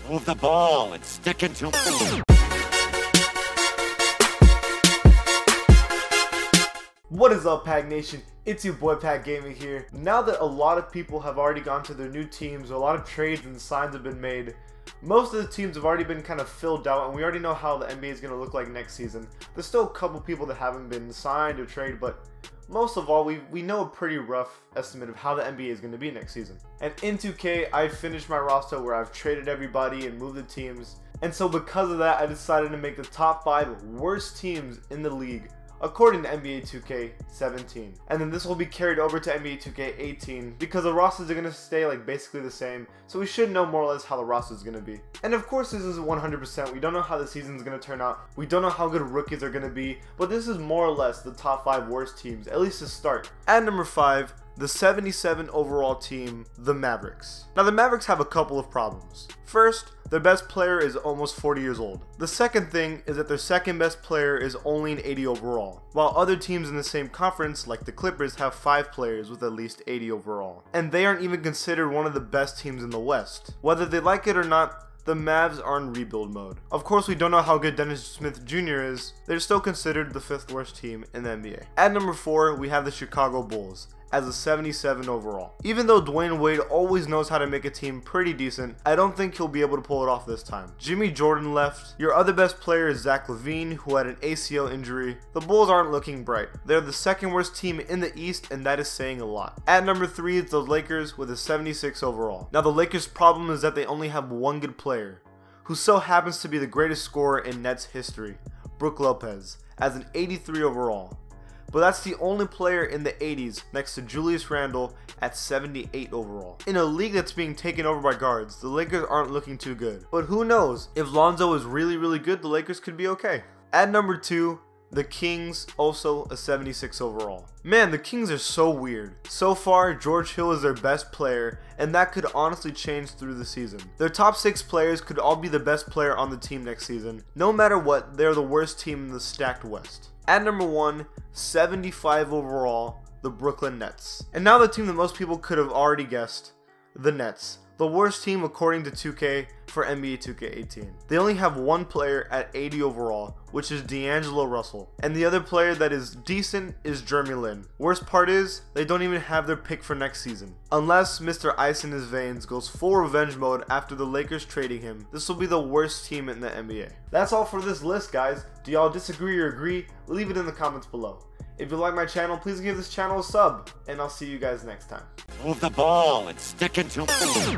Move the ball, it's sticking to me. What is up, Pack Nation? It's your boy Pack Gaming here. Now that a lot of people have already gone to their new teams, a lot of trades and signs have been made, most of the teams have already been kind of filled out, and we already know how the NBA is going to look like next season. There's still a couple people that haven't been signed or traded, but most of all, we know a pretty rough estimate of how the NBA is going to be next season. And in 2K, I finished my roster where I've traded everybody and moved the teams. And so because of that, I decided to make the top 5 worst teams in the league according to NBA 2K17. And then this will be carried over to NBA 2K18 because the rosters are going to stay like basically the same, so we should know more or less how the roster is going to be. And of course this isn't 100%, we don't know how the season is going to turn out, we don't know how good rookies are going to be, but this is more or less the top 5 worst teams, at least to start. At number 5, the 77 overall team, the Mavericks. Now the Mavericks have a couple of problems. First, their best player is almost 40 years old. The second thing is that their second best player is only an 80 overall, while other teams in the same conference, like the Clippers, have 5 players with at least 80 overall. And they aren't even considered one of the best teams in the West. Whether they like it or not, the Mavs are in rebuild mode. Of course, we don't know how good Dennis Smith Jr. is. They're still considered the 5th worst team in the NBA. At number 4, we have the Chicago Bulls as a 77 overall. Even though Dwayne Wade always knows how to make a team pretty decent, I don't think he'll be able to pull it off this time. Jimmy Jordan left. Your other best player is Zach LaVine, who had an ACL injury. The Bulls aren't looking bright. They're the 2nd worst team in the East, and that is saying a lot. At number 3 is the Lakers with a 76 overall. Now the Lakers' problem is that they only have one good player, who so happens to be the greatest scorer in Nets history, Brook Lopez, as an 83 overall. But that's the only player in the 80s next to Julius Randle at 78 overall. In a league that's being taken over by guards, the Lakers aren't looking too good. But who knows, if Lonzo is really good, the Lakers could be okay. At number 2, the Kings, also a 76 overall. Man, the Kings are so weird. So far, George Hill is their best player, and that could honestly change through the season. Their top 6 players could all be the best player on the team next season. No matter what, they're the worst team in the stacked West. At number 1, 75 overall, the Brooklyn Nets. And now the team that most people could have already guessed, the Nets. The worst team according to 2K for NBA 2K18. They only have one player at 80 overall, which is D'Angelo Russell. And the other player that is decent is Jeremy Lin. Worst part is, they don't even have their pick for next season. Unless Mr. Ice in his veins goes full revenge mode after the Lakers trading him, this will be the worst team in the NBA. That's all for this list, guys. Do y'all disagree or agree? Leave it in the comments below. If you like my channel, please give this channel a sub, and I'll see you guys next time. Move the ball, it's sticking to me.